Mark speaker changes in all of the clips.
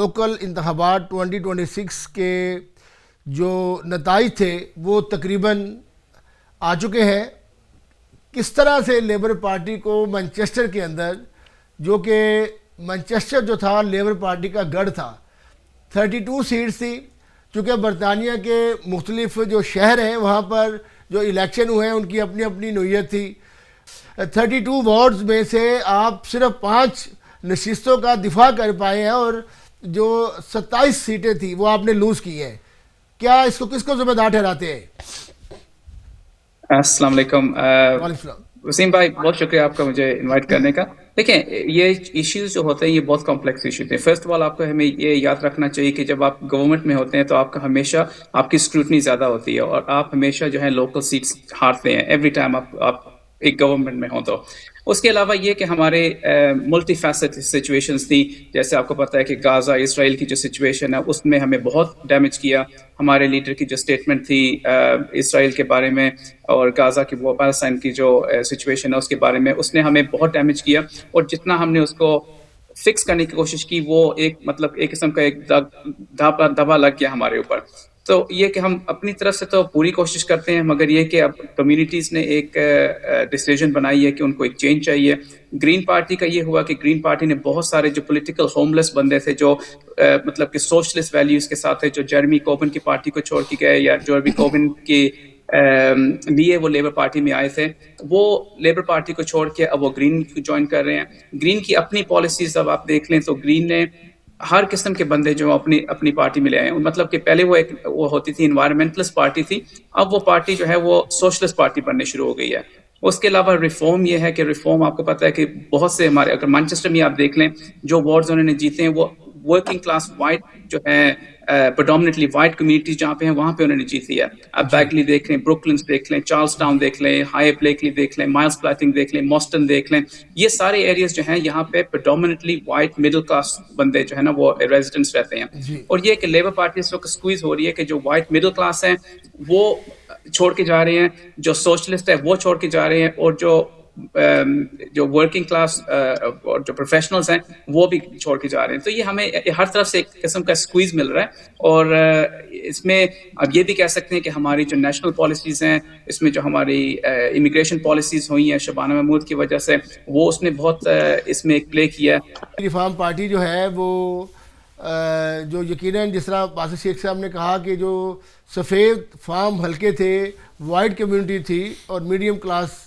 Speaker 1: Local انتخابات 2026 کے جو نتائج تھے وہ تقریباً آ چکے ہیں. کس طرح سے لیبر پارٹی کو مانچسٹر کے اندر، جو کہ مانچسٹر جو تھا لیبر پارٹی کا گڑھ تھا، 32 سیٹس تھی، چونکہ برطانیہ کے مختلف جو شہر ہیں وہاں پر جو الیکشن ہوئے ہیں ان کی اپنی اپنی نوعیت تھی. 32 وارڈز میں سے آپ صرف 5 نشستوں کا دفاع کر پائے ہیں اور جو 27 سیٹیں تھیں وہ آپ نے لوز کی ہیں. کیا اس کو کس کو ذمہ دار ٹھہراتے ہیں؟
Speaker 2: السلام علیکم وسیم بھائی، بہت شکریہ آپ کا مجھے انوائٹ کرنے کا. دیکھیں، یہ ایشوز جو ہوتے ہیں یہ بہت کمپلیکس ایشوز ہیں. فرسٹ آف آل آپ کو ہمیں یہ یاد رکھنا چاہیے کہ جب آپ گورنمنٹ میں ہوتے ہیں تو آپ کا ہمیشہ آپ کی اسکروٹنی زیادہ ہوتی ہے اور آپ ہمیشہ جو ہے لوکل سیٹس ہارتے ہیں ایوری ٹائم آپ ایک گورنمنٹ میں ہوں. تو اس کے علاوہ یہ کہ ہمارے ملٹی فیسٹ سچویشنز تھی. جیسے آپ کو پتہ ہے کہ غازہ اسرائیل کی جو سچویشن ہے اس میں ہمیں بہت ڈیمیج کیا. ہمارے لیڈر کی جو اسٹیٹمنٹ تھی اسرائیل کے بارے میں اور غازہ کی وہ پیلسٹائن کی جو سچویشن ہے اس کے بارے میں، اس نے ہمیں بہت ڈیمیج کیا. اور جتنا ہم نے اس کو فکس کرنے کی کوشش کی وہ ایک قسم کا ایک دبا لگ گیا ہمارے اوپر. تو یہ کہ ہم اپنی طرف سے تو پوری کوشش کرتے ہیں، مگر یہ کہ اب کمیونٹیز نے ایک ڈیسیژن بنائی ہے کہ ان کو ایک چینج چاہیے. گرین پارٹی کا یہ ہوا کہ گرین پارٹی نے بہت سارے جو پولیٹیکل ہوم لیس بندے تھے، جو مطلب کہ سوشلسٹ ویلیوز کے ساتھ تھے، جو جیرمی کوربن کی پارٹی کو چھوڑ کے گئے یا جیرمی کوربن کے لیے وہ لیبر پارٹی میں آئے تھے، وہ لیبر پارٹی کو چھوڑ کے اب وہ گرین کو جوائن کر رہے ہیں. گرین کی اپنی پالیسیز اب آپ دیکھ لیں تو گرین نے ہر قسم کے بندے جو اپنی پارٹی میں لے آئے ہیں. مطلب کہ پہلے وہ ہوتی تھی انوائرمنٹلسٹ پارٹی تھی، اب وہ پارٹی جو ہے وہ سوشلسٹ پارٹی بننے شروع ہو گئی ہے. اس کے علاوہ ریفارم یہ ہے کہ ریفارم آپ کو پتہ ہے کہ بہت سے ہمارے اگر مانچسٹر میں آپ دیکھ لیں جو وارڈز انہوں نے جیتے ہیں وہ ورکنگ کلاس وائٹ جو ہے پریڈومنٹلی وائٹ کمیونٹیز جہاں پہ ہیں وہاں پہ انہوں نے جیتی ہے. آپ بیگلی دیکھ لیں، بروکلنس دیکھ لیں، چارلس ٹاؤن دیکھ لیں، ہائی بلیکلی دیکھ لیں، مائلز پلاتنگ دیکھ لیں، موسٹن دیکھ لیں. یہ سارے ایریاز جو ہیں یہاں پہ پریڈومنٹلی وائٹ مڈل کلاس بندے جو ہے نا وہ ریزیڈنٹس رہتے ہیں. اور یہ کہ لیبر پارٹی اس وقت اسکویز ہو رہی ہے کہ جو وائٹ مڈل کلاس ہیں وہ چھوڑ کے جا رہے ہیں، جو سوشلسٹ ہے وہ چھوڑ کے جا رہے ہیں، اور جو ورکنگ کلاس اور جو پروفیشنلز ہیں وہ بھی چھوڑ کے جا رہے ہیں. تو یہ ہمیں ہر طرف سے ایک قسم کا اسکویز مل رہا ہے. اور اس میں اب یہ بھی کہہ سکتے ہیں کہ ہماری جو نیشنل پالیسیز ہیں، اس میں جو ہماری امیگریشن پالیسیز ہوئی ہیں شبانہ محمود کی وجہ سے، وہ اس نے بہت اس میں ایک پلے کیا ہے.
Speaker 1: ریفارم پارٹی جو ہے وہ جو یقیناً جس طرح باسط شیخ صاحب نے کہا کہ جو سفید فارم حلقے تھے، وائٹ کمیونٹی تھی اور میڈیم کلاس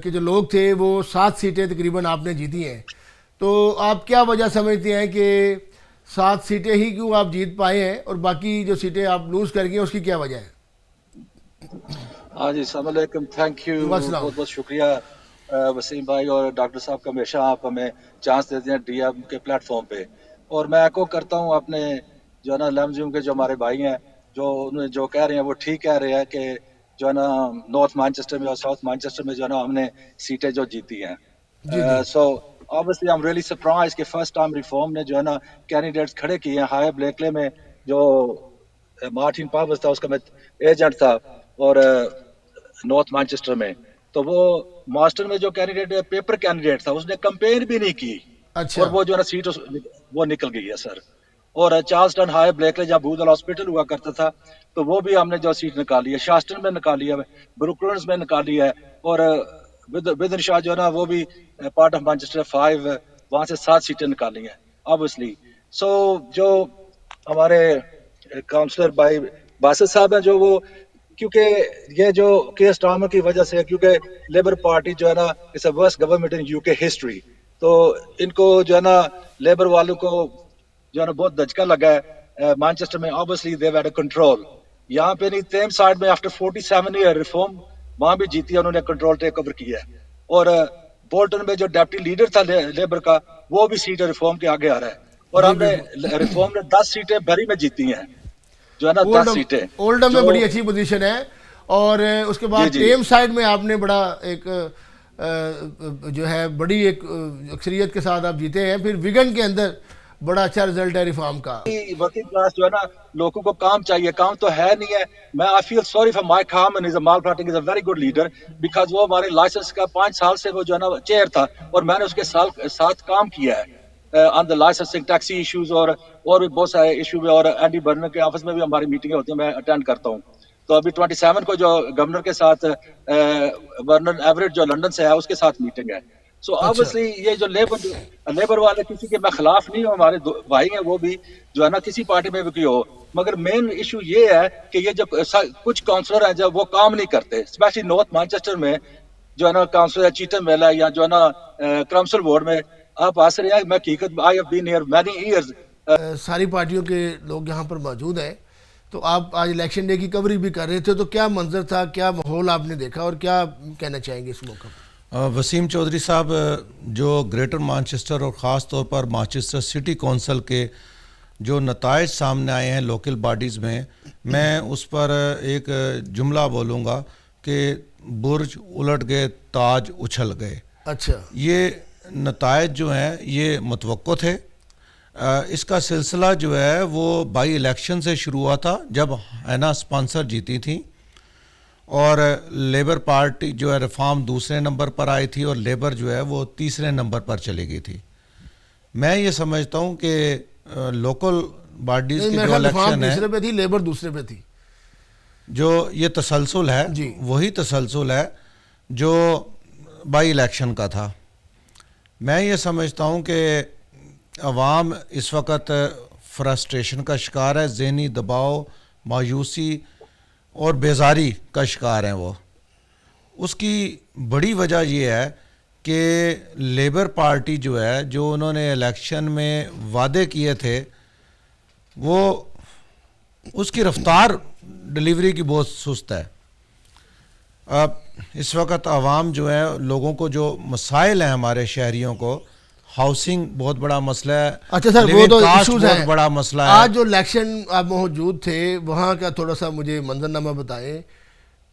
Speaker 1: کے جو لوگ تھے، وہ 7 سیٹیں تقریباً آپ نے جیتی ہیں. تو آپ کیا وجہ سمجھتے ہیں کہ 7 سیٹیں ہی کیوں آپ جیت پائے ہیں اور باقی جو سیٹیں آپ لوز کر گئے اس کی کیا وجہ ہے؟
Speaker 3: ہاں جی، السلام علیکم، تھینک یو، بہت بہت شکریہ وسیم بھائی اور ڈاکٹر صاحب کا. ہمیشہ آپ ہمیں چانس دیتے ہیں ڈی ایم کے پلیٹ فارم پہ. اور میں ایکو کرتا ہوں اپنے جو ہے نا لیمزیوم کے جو ہمارے بھائی ہیں جو کہہ رہے ہیں وہ ٹھیک کہہ رہے ہیں کہ جو ہے نا نارتھ مانچسٹر میں اور ساؤتھ مانچسٹر میں جو ہے نا ہم نے سیٹیں جو جیتی ہیں. سو obviously I'm really surprised کہ فرسٹ ٹائم ریفارم نے جو ہے نا کینڈیڈیٹس کھڑے کیے ہیں. ہائی بلیکلے میں جو مارٹن پاورز تھا اس کا میں ایجنٹ تھا، اور نارتھ مانچسٹر میں تو وہ ماسٹر میں جو کینڈیڈیٹ پیپر کینڈیڈیٹ تھا اس نے کمپین بھی نہیں کی، اور وہ جو ہے نا سیٹ وہ نکل گئی ہے سر. اور چارلسٹن ہائی بلیکلے جب بودل ہاسپٹل ہوا کرتا تھا تو وہ بھی ہم نے جو سیٹ نکالی ہے، شاسٹن میں نکالی ہے، بروکلنز میں نکالی ہے، اور بدن شاہ جو ہے نا وہ بھی پارٹ آف مانچسٹر 5 وہاں سے 7 سیٹیں نکالی ہیں obviously. سو جو ہمارے کاؤنسلر بھائی باسط صاحب ہیں جو وہ کیونکہ یہ جو کیس ڈرامہ کی وجہ سے، کیونکہ لیبر پارٹی جو ہے نا اس اے ورسٹ گورنمنٹ ان یو کے ہسٹری، تو ان کو جو ہے نا لیبر والوں کو جو ہے نا بہت دھچکا لگا ہے مانچسٹر میں. obviously they had a control. یہاں پہ نہیں، تیم سائڈ میں آفٹر 47 ایئر ریفارم وہاں بھی جیتی ہے، انہوں نے کنٹرول ٹیک اوور کیا ہے. اور بولٹن میں جو ڈیپٹی لیڈر تھا لیبر کا وہ بھی سیٹ ریفارم کے آگے آ رہا ہے. اور ہم نے ریفارم نے 10 سیٹیں بری میں جیتی ہیں جو ہے نا 10 سیٹیں.
Speaker 1: اولڈم میں بڑی اچھی پوزیشن ہے. اور اس کے بعد ٹیم سائڈ میں آپ نے بڑا ایک جو ہے بڑی ایک اکثریت کے ساتھ آپ جیتے ہیں. پھر ویگن کے اندر بڑا اچھا رزلٹ ہے ریفارم کا.
Speaker 3: ورکنگ کلاس جو ہے نا لوگوں کو کام چاہیے، کام تو ہے نہیں ہے. میں I feel sorry for Mike Harmon, he's a Malprating, he's a very good leader because وہ ہمارے لائسنس کا 5 سال سے وہ جو ہے نا چیئر تھا اور میں نے اس کے ساتھ کام کیا ہے. آن دا لائسنسنگ ٹیکسی ایشوز اور بھی بہت سارے ایشو میں, اور اینڈی برنر کے آفس میں بھی ہماری میٹنگیں ہوتی ہیں, میں اٹینڈ کرتا ہوں. تو ابھی 27 کو جو گورنر کے ساتھ ورنر ایوریٹ جو لندن سے ہے اس کے ساتھ میٹنگ ہے. سو obviously یہ جو لیبر والے کسی کے میں خلاف نہیں ہوں, ہمارے بھائی ہیں وہ بھی جو ہے نا کسی پارٹی میں بھی کی ہو, مگر مین ایشو یہ ہے کہ یہ جو کچھ کاؤنسلر ہیں جب وہ کام نہیں کرتے, اسپیشلی نارتھ مانچسٹر میں جو ہے نا کاؤنسلر ہے چیٹن ویلا یا جو ہے نا کرمسل وارڈ میں آپ آ رہے ہیں. میں حقیقت I have been here many years.
Speaker 1: ساری پارٹیوں کے لوگ یہاں پر موجود ہیں, تو آپ آج الیکشن ڈے کی کوریج بھی کر رہے تھے, تو کیا منظر تھا, کیا ماحول آپ نے دیکھا اور کیا کہنا چاہیں گے اس موقع پر؟
Speaker 4: وسیم چودھری صاحب, جو گریٹر مانچسٹر اور خاص طور پر مانچسٹر سٹی کونسل کے جو نتائج سامنے آئے ہیں لوکل باڈیز میں اس پر ایک جملہ بولوں گا کہ برج الٹ گئے, تاج اچھل گئے.
Speaker 1: اچھا,
Speaker 4: یہ نتائج جو ہیں یہ متوقع تھے. اس کا سلسلہ جو ہے وہ بائی الیکشن سے شروع ہوا تھا جب اینا اسپانسر جیتی تھیں, اور لیبر پارٹی جو ہے ریفارم دوسرے نمبر پر آئی تھی اور لیبر جو ہے وہ تیسرے نمبر پر چلی گئی تھی. میں یہ سمجھتا ہوں کہ لوکل باڈیز کی جو الیکشن ہے,
Speaker 1: تیسرے پہ تھی, لیبر دوسرے پہ تھی,
Speaker 4: جو یہ تسلسل ہے وہی تسلسل ہے جو بائی الیکشن کا تھا. میں یہ سمجھتا ہوں کہ عوام اس وقت فرسٹریشن کا شکار ہے, ذہنی دباؤ, مایوسی اور بیزاری کا شکار ہیں. وہ اس کی بڑی وجہ یہ ہے کہ لیبر پارٹی جو ہے, جو انہوں نے الیکشن میں وعدے کیے تھے, وہ اس کی رفتار ڈلیوری کی بہت سست ہے. اب اس وقت عوام جو ہے, لوگوں کو جو مسائل ہیں ہمارے شہریوں کو, ہاؤسنگ بہت بڑا مسئلہ ہے.
Speaker 1: اچھا سر, وہ تو ایشوز ہیں,
Speaker 4: بہت بڑا مسئلہ ہے.
Speaker 1: آج جو الیکشن آپ موجود تھے وہاں کا تھوڑا سا مجھے منظرنامہ بتائیں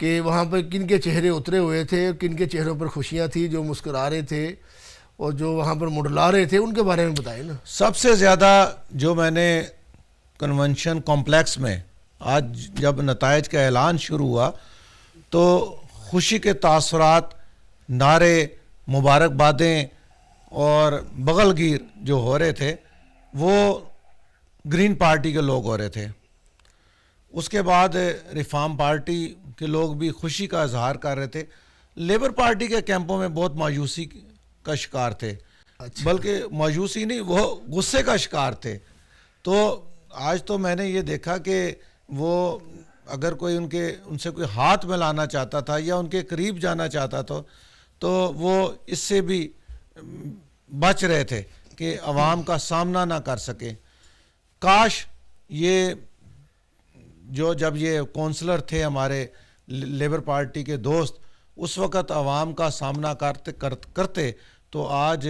Speaker 1: کہ وہاں پر کن کے چہرے اترے ہوئے تھے, کن کے چہروں پر خوشیاں تھیں, جو مسکرا رہے تھے اور جو وہاں پر مڈلا رہے تھے, ان کے بارے میں بتائیں نا.
Speaker 4: سب سے زیادہ جو میں نے کنونشن کمپلیکس میں آج جب نتائج کا اعلان شروع ہوا تو خوشی کے تاثرات, نعرے, مبارکبادیں اور بغل گیر جو ہو رہے تھے وہ گرین پارٹی کے لوگ ہو رہے تھے. اس کے بعد ریفارم پارٹی کے لوگ بھی خوشی کا اظہار کر رہے تھے. لیبر پارٹی کے کیمپوں میں بہت مایوسی کا شکار تھے, بلکہ مایوسی نہیں, وہ غصے کا شکار تھے. تو آج تو میں نے یہ دیکھا کہ وہ اگر کوئی ان سے کوئی ہاتھ ملانا چاہتا تھا یا ان کے قریب جانا چاہتا تھا تو وہ اس سے بھی بچ رہے تھے کہ عوام کا سامنا نہ کر سکیں. کاش یہ جب یہ کونسلر تھے ہمارے لیبر پارٹی کے دوست, اس وقت عوام کا سامنا کرتے تو آج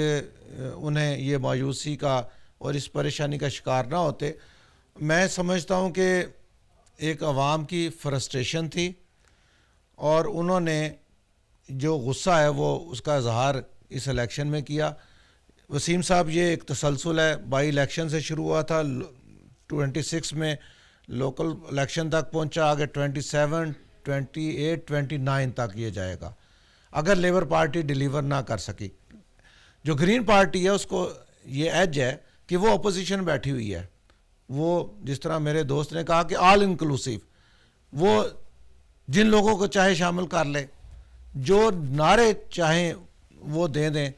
Speaker 4: انہیں یہ مایوسی کا اور اس پریشانی کا شکار نہ ہوتے. میں سمجھتا ہوں کہ ایک عوام کی فرسٹریشن تھی اور انہوں نے جو غصہ ہے وہ اس کا اظہار اس الیکشن میں کیا. وسیم صاحب, یہ ایک تسلسل ہے, بائی الیکشن سے شروع ہوا تھا, 26 میں لوکل الیکشن تک پہنچا, آگے 27, 28, 29 تک یہ جائے گا اگر لیبر پارٹی ڈیلیور نہ کر سکی. جو گرین پارٹی ہے اس کو یہ ایج ہے کہ وہ اپوزیشن بیٹھی ہوئی ہے, وہ جس طرح میرے دوست نے کہا کہ آل انکلوسیو, وہ جن لوگوں کو چاہے شامل کر لے, جو نعرے چاہیں وہ دیں.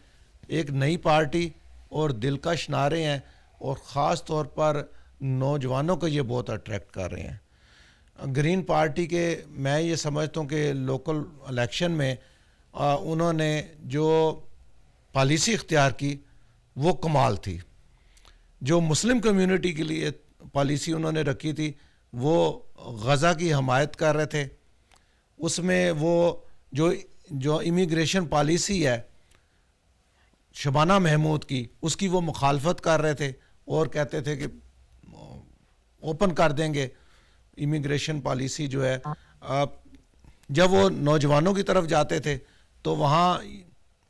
Speaker 4: ایک نئی پارٹی اور دلکش نعرے ہیں اور خاص طور پر نوجوانوں کو یہ بہت اٹریکٹ کر رہے ہیں. گرین پارٹی کے میں یہ سمجھتا ہوں کہ لوکل الیکشن میں انہوں نے جو پالیسی اختیار کی وہ کمال تھی. جو مسلم کمیونٹی کے لیے پالیسی انہوں نے رکھی تھی وہ غزہ کی حمایت کر رہے تھے. اس میں وہ جو امیگریشن پالیسی ہے شبانہ محمود کی, اس کی وہ مخالفت کر رہے تھے اور کہتے تھے کہ اوپن کر دیں گے امیگریشن پالیسی جو ہے. جب وہ نوجوانوں کی طرف جاتے تھے تو وہاں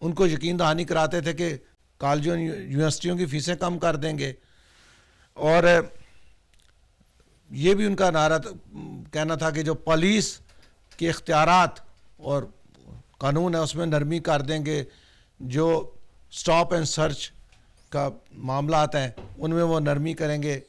Speaker 4: ان کو یقین دہانی کراتے تھے کہ کالجوں یونیورسٹیوں کی فیسیں کم کر دیں گے, اور یہ بھی ان کا نعرہ کہنا تھا کہ جو پولیس کے اختیارات اور قانون ہے اس میں نرمی کر دیں گے, جو سٹاپ اینڈ سرچ کا معاملات ہیں ان میں وہ نرمی کریں گے.